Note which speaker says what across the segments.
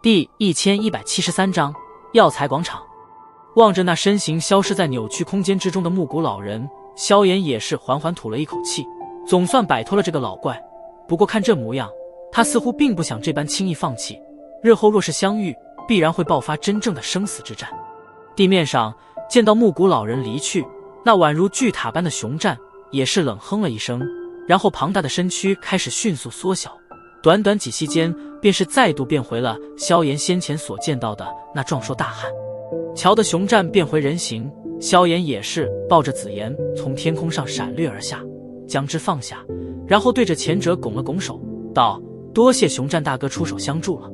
Speaker 1: 第1173章药材广场。望着那身形消失在扭曲空间之中的木谷老人，萧炎也是缓缓吐了一口气，总算摆脱了这个老怪。不过看这模样，他似乎并不想这般轻易放弃，日后若是相遇，必然会爆发真正的生死之战。地面上见到木谷老人离去，那宛如巨塔般的熊战也是冷哼了一声，然后庞大的身躯开始迅速缩小，短短几息间便是再度变回了萧炎先前所见到的那壮硕大汉。瞧得熊战变回人形，萧炎也是抱着紫妍从天空上闪掠而下，将之放下，然后对着前者拱了拱手，道：多谢熊战大哥出手相助了。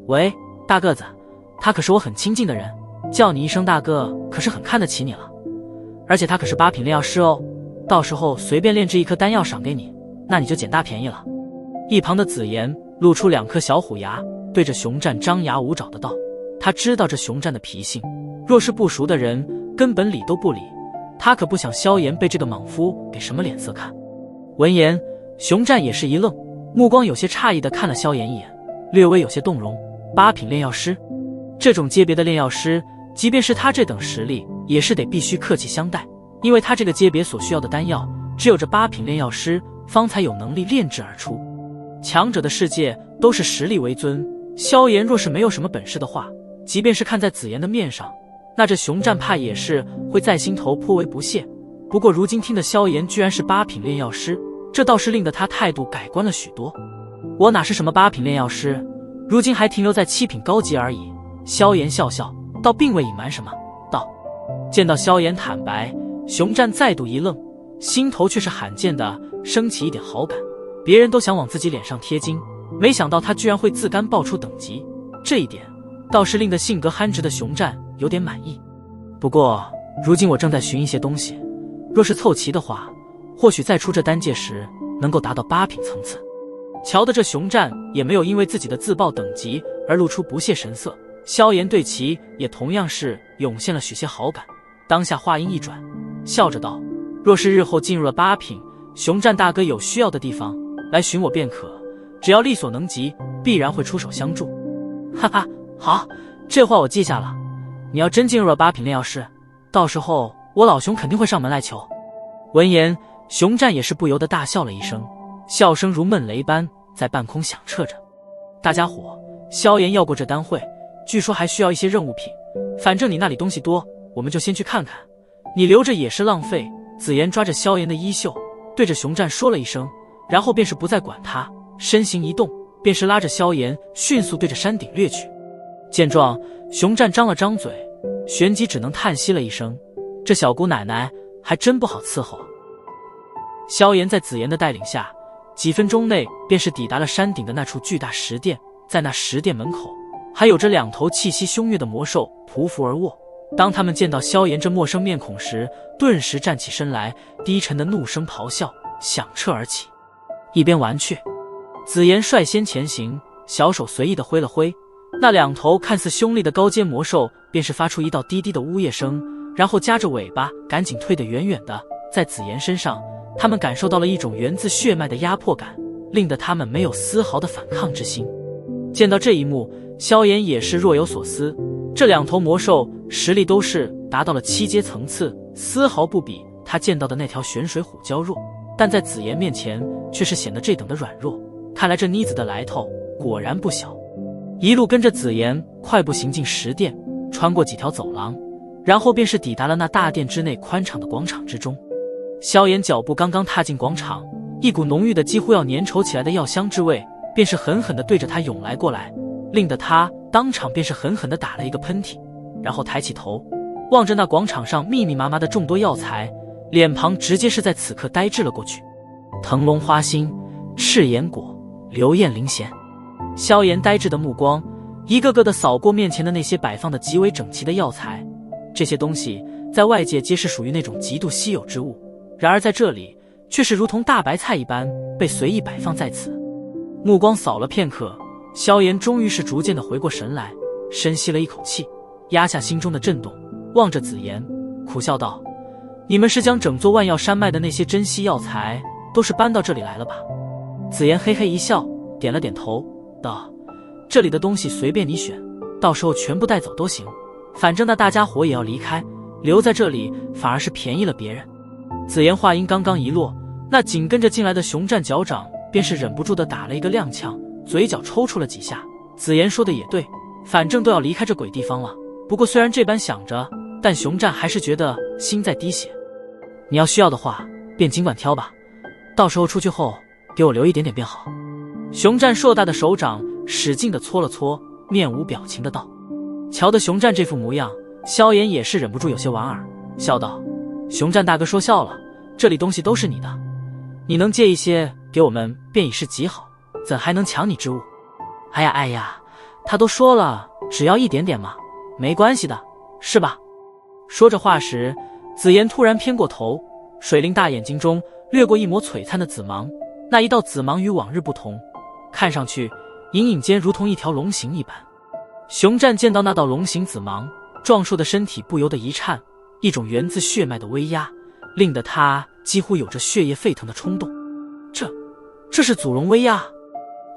Speaker 1: 喂，大个子，他可是我很亲近的人，叫你一声大哥可是很看得起你了，而且他可是8品炼药师哦，到时候随便炼制一颗丹药赏给你，那你就捡大便宜了。一旁的紫妍露出2颗小虎牙，对着熊战张牙舞爪的道。他知道这熊战的脾性，若是不熟的人根本理都不理，他可不想萧炎被这个莽夫给什么脸色看。闻言，熊战也是一愣，目光有些诧异的看了萧炎一眼，略微有些动容。8品炼药师，这种阶别的炼药师，即便是他这等实力，也是得必须客气相待，因为他这个阶别所需要的丹药，只有这8品炼药师方才有能力炼制而出。强者的世界都是实力为尊，萧炎若是没有什么本事的话，即便是看在紫妍的面上，那这熊战怕也是会在心头颇为不屑。不过如今听的萧炎居然是8品炼药师，这倒是令得他态度改观了许多。我哪是什么8品炼药师，如今还停留在7品高级而已。萧炎笑笑，倒并未隐瞒什么，道。见到萧炎坦白，熊战再度一愣，心头却是罕见的升起一点好感。别人都想往自己脸上贴金，没想到他居然会自甘爆出等级，这一点倒是令得性格憨直的熊战有点满意。不过如今我正在寻一些东西，若是凑齐的话，或许再出这丹界时能够达到8品层次。瞧得这熊战也没有因为自己的自爆等级而露出不屑神色，萧炎对其也同样是涌现了许些好感。当下话音一转，笑着道：若是日后进入了8品，熊战大哥有需要的地方来寻我便可，只要力所能及，必然会出手相助。哈哈，好，这话我记下了。你要真进入了8品炼药师，到时候我老熊肯定会上门来求。闻言，熊战也是不由得大笑了一声，笑声如闷雷般在半空响彻着。大家伙，萧炎要过这丹会，据说还需要一些任务品，反正你那里东西多，我们就先去看看，你留着也是浪费。紫妍抓着萧炎的衣袖，对着熊战说了一声，然后便是不再管他，身形一动，便是拉着萧炎迅速对着山顶掠去。见状，熊战张了张嘴，旋即只能叹息了一声，这小姑奶奶还真不好伺候。萧炎在紫妍的带领下，几分钟内便是抵达了山顶的那处巨大石殿，在那石殿门口还有着2头气息凶越的魔兽匍匐而卧。当他们见到萧炎这陌生面孔时，顿时站起身来，低沉的怒声咆哮响彻而起。一边玩去，紫妍率先前行，小手随意的挥了挥，那2头看似凶厉的高阶魔兽便是发出一道低低的呜咽声，然后夹着尾巴赶紧退得远远的。在紫妍身上，他们感受到了一种源自血脉的压迫感，令得他们没有丝毫的反抗之心。见到这一幕，萧炎也是若有所思，这2头魔兽实力都是达到了7阶层次，丝毫不比他见到的那条玄水虎蛟弱，但在紫妍面前却是显得这等的软弱。看来这妮子的来头果然不小。一路跟着紫妍快步行进石殿，穿过几条走廊，然后便是抵达了那大殿之内宽敞的广场之中。萧炎脚步刚刚踏进广场，一股浓郁的几乎要粘稠起来的药香之味便是狠狠地对着他涌来过来，令得他当场便是狠狠地打了一个喷嚏，然后抬起头望着那广场上密密麻麻的众多药材，脸庞直接是在此刻呆滞了过去。腾龙花心、赤炎果、流焰灵弦。萧炎呆滞的目光一个个的扫过面前的那些摆放的极为整齐的药材，这些东西在外界皆是属于那种极度稀有之物，然而在这里却是如同大白菜一般被随意摆放在此。目光扫了片刻，萧炎终于是逐渐的回过神来，深吸了一口气，压下心中的震动，望着紫妍苦笑道：你们是将整座万药山脉的那些珍稀药材都是搬到这里来了吧？紫妍嘿嘿一笑，点了点头道：这里的东西随便你选，到时候全部带走都行，反正那大家伙也要离开，留在这里反而是便宜了别人。紫妍话音刚刚一落，那紧跟着进来的熊战脚掌便是忍不住的打了一个踉跄，嘴角抽搐了几下。紫妍说的也对，反正都要离开这鬼地方了。不过虽然这般想着，但熊战还是觉得心在滴血。你要需要的话便尽管挑吧，到时候出去后给我留一点点便好。熊战硕大的手掌使劲地搓了搓，面无表情的道。瞧得熊战这副模样，萧炎也是忍不住有些莞尔，笑道：熊战大哥说笑了，这里东西都是你的，你能借一些给我们便已是极好，怎还能抢你之物？哎呀，他都说了只要一点点嘛，没关系的，是吧？说着话时，紫妍突然偏过头，水灵大眼睛中掠过一抹璀璨的紫芒，那一道紫芒与往日不同，看上去隐隐间如同一条龙形一般。熊战见到那道龙形紫芒，壮硕的身体不由得一颤，一种源自血脉的威压令得他几乎有着血液沸腾的冲动。这是祖龙威压。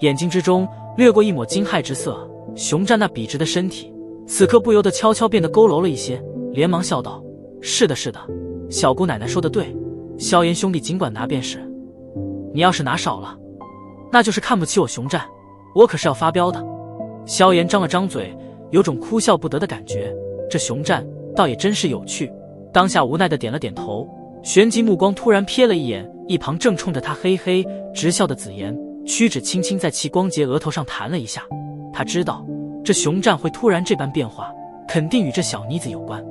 Speaker 1: 眼睛之中掠过一抹惊骇之色，熊战那笔直的身体此刻不由得悄悄变得佝偻了一些，连忙笑道：是的，小姑奶奶说的对，萧炎兄弟尽管拿便是，你要是拿少了，那就是看不起我熊战，我可是要发飙的。萧炎张了张嘴，有种哭笑不得的感觉，这熊战倒也真是有趣，当下无奈的点了点头，旋即目光突然瞥了一眼一旁正冲着他嘿嘿直笑的紫妍，屈指轻轻在其光洁额头上弹了一下。他知道这熊战会突然这般变化，肯定与这小妮子有关。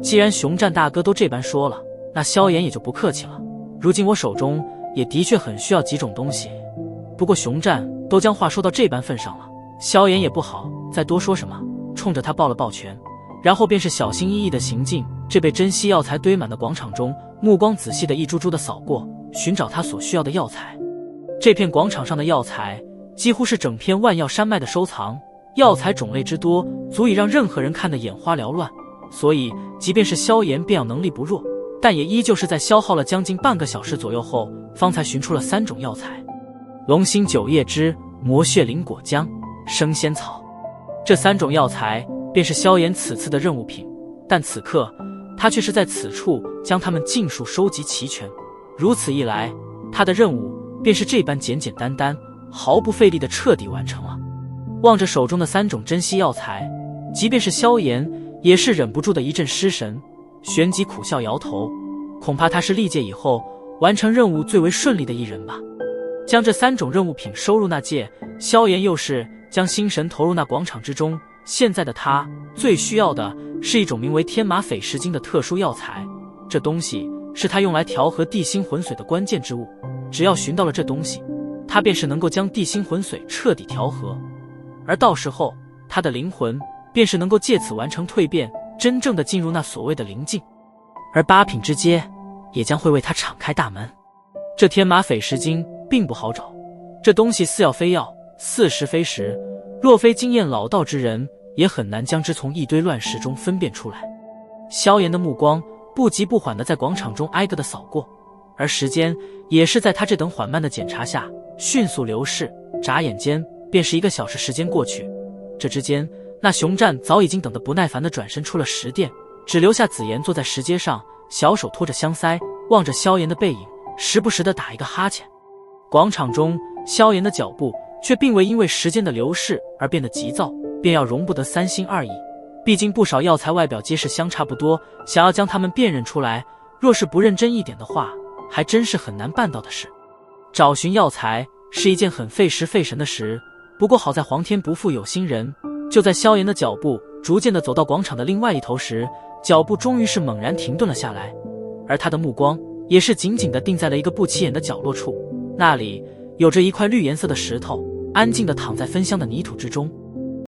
Speaker 1: 既然熊战大哥都这般说了，那萧炎也就不客气了。如今我手中也的确很需要几种东西，不过熊战都将话说到这般份上了，萧炎也不好再多说什么，冲着他抱了抱拳，然后便是小心翼翼地行进这被珍稀药材堆满的广场中，目光仔细地一株株地扫过，寻找他所需要的药材。这片广场上的药材几乎是整片万药山脉的收藏，药材种类之多，足以让任何人看得眼花缭乱，所以即便是萧炎便药能力不弱，但也依旧是在消耗了将近半个小时左右后，方才寻出了3种药材：龙心九叶枝、魔血灵果浆、生仙草。这3种药材便是萧炎此次的任务品，但此刻他却是在此处将它们尽数收集齐全。如此一来，他的任务便是这般简简单单，毫不费力地彻底完成了。望着手中的3种珍稀药材，即便是萧炎也是忍不住的一阵失神，旋即苦笑摇头，恐怕他是历届以后完成任务最为顺利的一人吧。将这3种任务品收入那界，萧炎又是将心神投入那广场之中。现在的他最需要的是一种名为天马绯石晶的特殊药材，这东西是他用来调和地心魂髓的关键之物，只要寻到了这东西，他便是能够将地心魂髓彻底调和，而到时候他的灵魂便是能够借此完成蜕变，真正的进入那所谓的灵境，而8品之阶也将会为他敞开大门。这天马绯石晶并不好找，这东西似药非药，似石非石，若非经验老道之人，也很难将之从一堆乱石中分辨出来。萧炎的目光不急不缓地在广场中挨个地扫过，而时间也是在他这等缓慢的检查下迅速流逝，眨眼间便是1个小时时间过去。这之间，那熊战早已经等得不耐烦地转身出了石殿，只留下紫妍坐在石阶上，小手托着香腮，望着萧炎的背影，时不时地打一个哈欠。广场中，萧炎的脚步却并未因为时间的流逝而变得急躁，便要容不得3心2意。毕竟不少药材外表皆是相差不多，想要将它们辨认出来，若是不认真一点的话，还真是很难办到的事。找寻药材是一件很费时费神的事，不过好在皇天不负有心人，就在萧炎的脚步逐渐地走到广场的另外一头时，脚步终于是猛然停顿了下来，而他的目光也是紧紧地定在了一个不起眼的角落处，那里有着一块绿颜色的石头，安静地躺在芬香的泥土之中。